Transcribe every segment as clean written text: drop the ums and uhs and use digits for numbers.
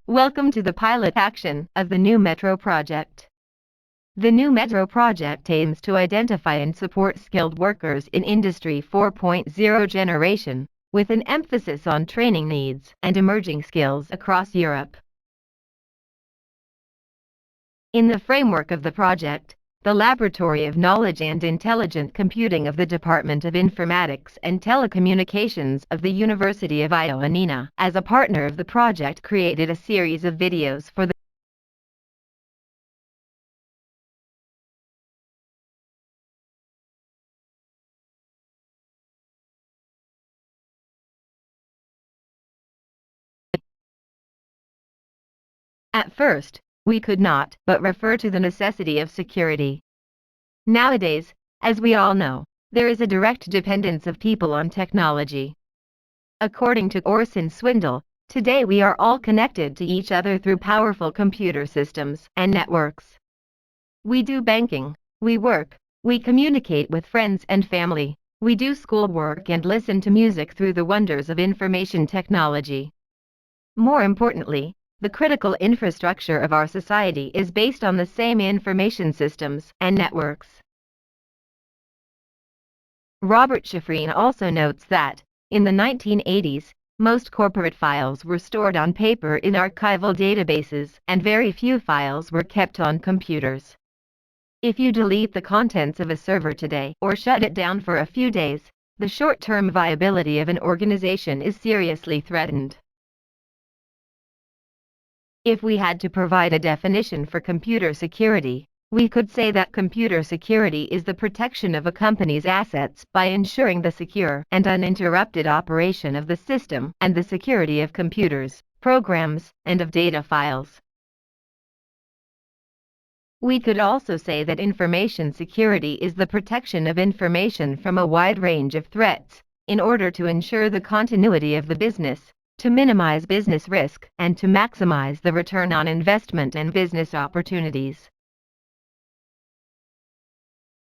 Welcome to the pilot action of the new Metro project. The new Metro project aims to identify and support skilled workers in Industry 4.0 generation, with an emphasis on training needs and emerging skills across Europe. In the framework of the project, the Laboratory of Knowledge and Intelligent Computing of the Department of Informatics and Telecommunications of the University of Ioannina, as a partner of the project, created a series of videos for the At first, we could not but refer to the necessity of security. Nowadays, as we all know, there is a direct dependence of people on technology. According to Orson Swindell, today we are all connected to each other through powerful computer systems and networks. We do banking, we work, we communicate with friends and family, we do schoolwork and listen to music through the wonders of information technology. More importantly, the critical infrastructure of our society is based on the same information systems and networks. Robert Shifrin also notes that, in the 1980s, most corporate files were stored on paper in archival databases and very few files were kept on computers. If you delete the contents of a server today or shut it down for a few days, the short-term viability of an organization is seriously threatened. If we had to provide a definition for computer security, we could say that computer security is the protection of a company's assets by ensuring the secure and uninterrupted operation of the system and the security of computers, programs, and of data files. We could also say that information security is the protection of information from a wide range of threats, in order to ensure the continuity of the business, to minimize business risk, and to maximize the return on investment and business opportunities.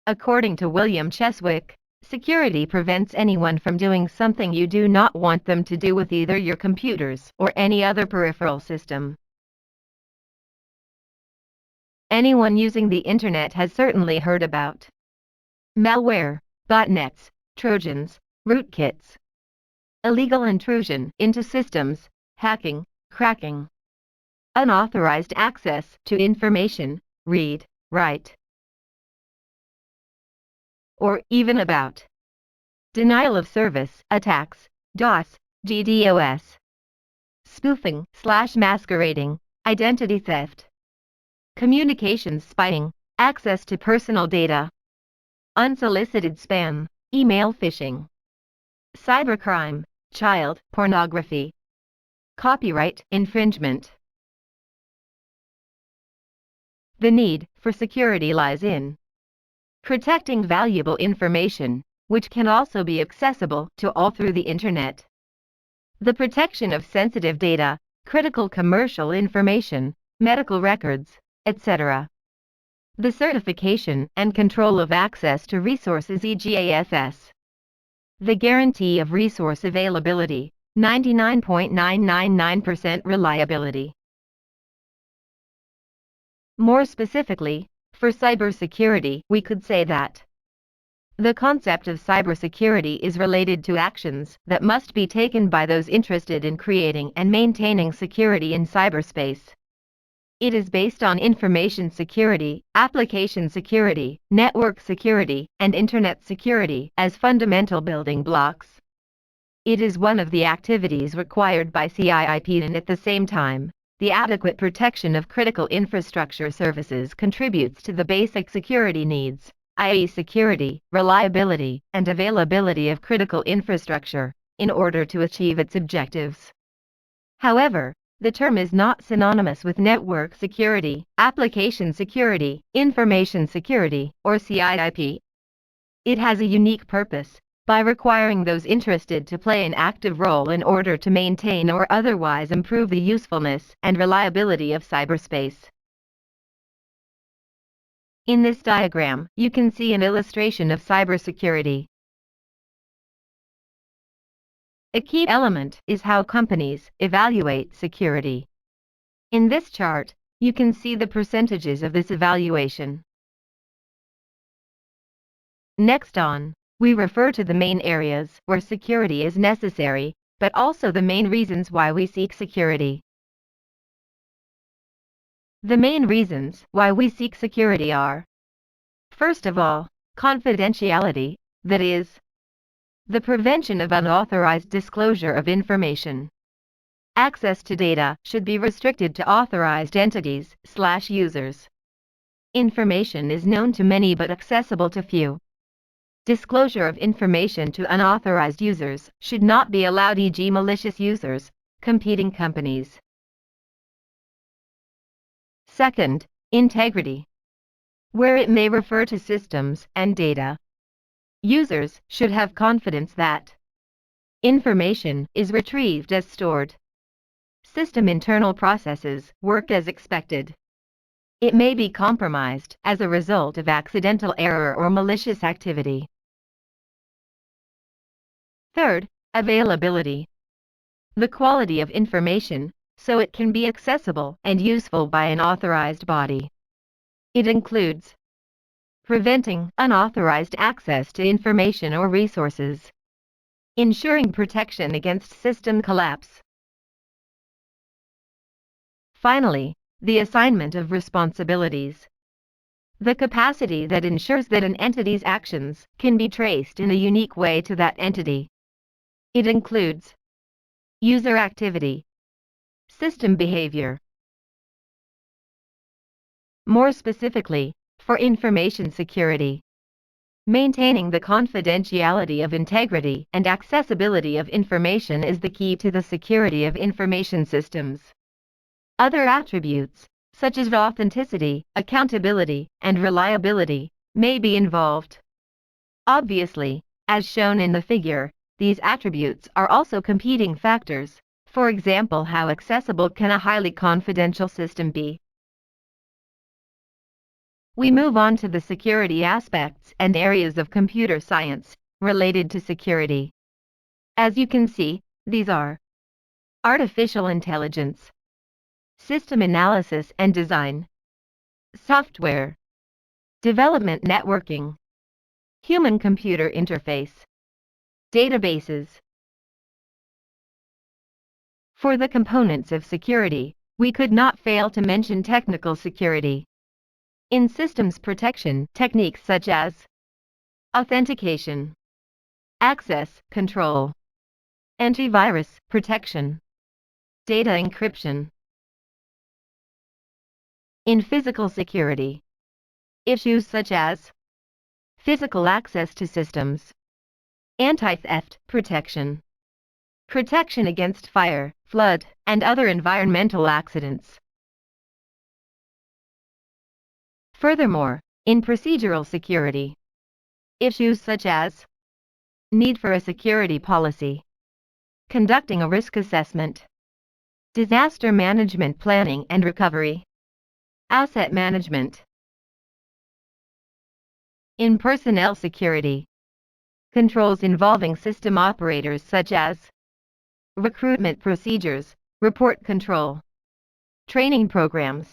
According to William Cheswick, security prevents anyone from doing something you do not want them to do with either your computers or any other peripheral system. Anyone using the internet has certainly heard about malware, botnets, trojans, rootkits, illegal intrusion into systems, hacking, cracking, unauthorized access to information, read, write, or even about denial of service attacks, DOS, DDoS, spoofing/masquerading, identity theft, communications spying, access to personal data, unsolicited spam, email phishing, cybercrime, child pornography, copyright infringement. The need for security lies in protecting valuable information, which can also be accessible to all through the internet. The protection of sensitive data, critical commercial information, medical records, etc. The certification and control of access to resources, e.g. AFS. The guarantee of resource availability, 99.999% reliability. More specifically, for cybersecurity, we could say that the concept of cybersecurity is related to actions that must be taken by those interested in creating and maintaining security in cyberspace. It is based on information security, application security, network security, and internet security as fundamental building blocks. It is one of the activities required by CIIP, and at the same time, the adequate protection of critical infrastructure services contributes to the basic security needs, i.e. security, reliability, and availability of critical infrastructure, in order to achieve its objectives. However, the term is not synonymous with network security, application security, information security, or CIIP. It has a unique purpose, by requiring those interested to play an active role in order to maintain or otherwise improve the usefulness and reliability of cyberspace. In this diagram, you can see an illustration of cybersecurity. A key element is how companies evaluate security. In this chart, you can see the percentages of this evaluation. Next on, we refer to the main areas where security is necessary, but also the main reasons why we seek security. The main reasons why we seek security are: first of all, confidentiality, that is, the prevention of unauthorized disclosure of information. Access to data should be restricted to authorized entities/users. Information is known to many but accessible to few. Disclosure of information to unauthorized users should not be allowed, e.g. malicious users, competing companies. Second, integrity, where it may refer to systems and data. Users should have confidence that information is retrieved as stored. System internal processes work as expected. It may be compromised as a result of accidental error or malicious activity. Third, availability, the quality of information so it can be accessible and useful by an authorized body. It includes preventing unauthorized access to information or resources, ensuring protection against system collapse. Finally, the assignment of responsibilities, the capacity that ensures that an entity's actions can be traced in a unique way to that entity. It includes user activity, system behavior. More specifically, for information security, maintaining the confidentiality of integrity and accessibility of information is the key to the security of information systems. Other attributes, such as authenticity, accountability, and reliability, may be involved. Obviously, as shown in the figure, these attributes are also competing factors. For example, how accessible can a highly confidential system be? We move on to the security aspects and areas of computer science related to security. As you can see, these are artificial intelligence, system analysis and design, software development, networking, human-computer interface, databases. For the components of security, we could not fail to mention technical security. In systems protection, techniques such as authentication, access control, antivirus protection, data encryption. In physical security, issues such as physical access to systems, anti-theft protection, protection against fire, flood, and other environmental accidents. Furthermore, in procedural security, issues such as need for a security policy, conducting a risk assessment, disaster management planning and recovery, asset management. In personnel security, controls involving system operators such as recruitment procedures, report control, training programs,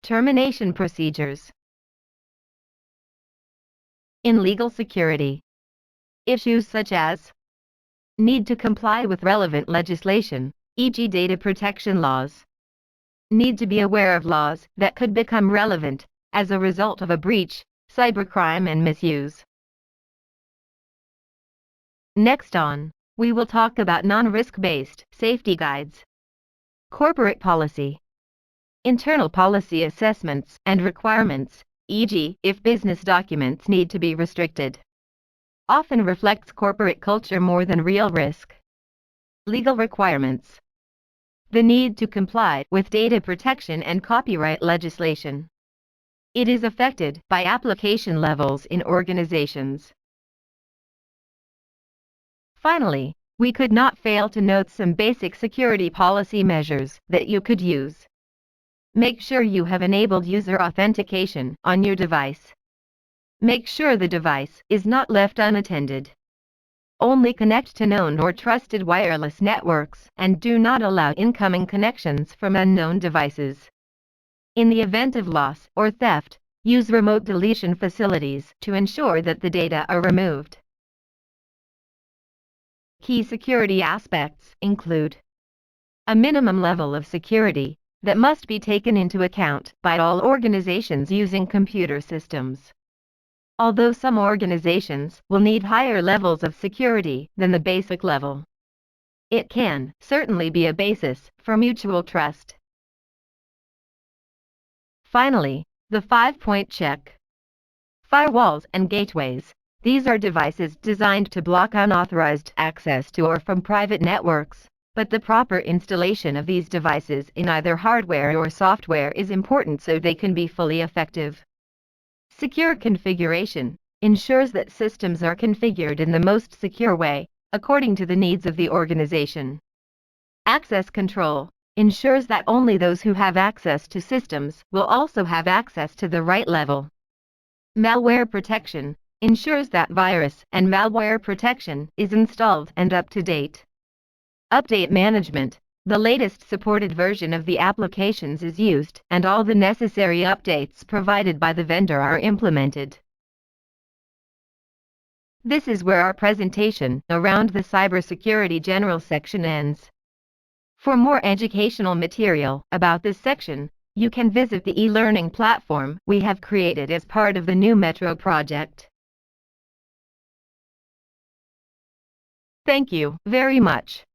termination procedures. In legal security, issues such as need to comply with relevant legislation, e.g. data protection laws, need to be aware of laws that could become relevant as a result of a breach, cybercrime and misuse. Next on, we will talk about non-risk-based safety guides, corporate policy, internal policy assessments and requirements, e.g. if business documents need to be restricted, often reflects corporate culture more than real risk. Legal requirements, the need to comply with data protection and copyright legislation. It is affected by application levels in organizations. Finally, we could not fail to note some basic security policy measures that you could use. Make sure you have enabled user authentication on your device. Make sure the device is not left unattended. Only connect to known or trusted wireless networks and do not allow incoming connections from unknown devices. In the event of loss or theft, use remote deletion facilities to ensure that the data are removed. Key security aspects include a minimum level of security that must be taken into account by all organizations using computer systems. Although some organizations will need higher levels of security than the basic level, it can certainly be a basis for mutual trust. Finally, the 5-point check. Firewalls and gateways. These are devices designed to block unauthorized access to or from private networks, but the proper installation of these devices in either hardware or software is important so they can be fully effective. Secure configuration ensures that systems are configured in the most secure way, according to the needs of the organization. Access control ensures that only those who have access to systems will also have access to the right level. Malware protection ensures that virus and malware protection is installed and up to date. Update management. The latest supported version of the applications is used and all the necessary updates provided by the vendor are implemented. This is where our presentation around the cybersecurity general section ends. For more educational material about this section, you can visit the e-learning platform we have created as part of the new Metro project. Thank you very much.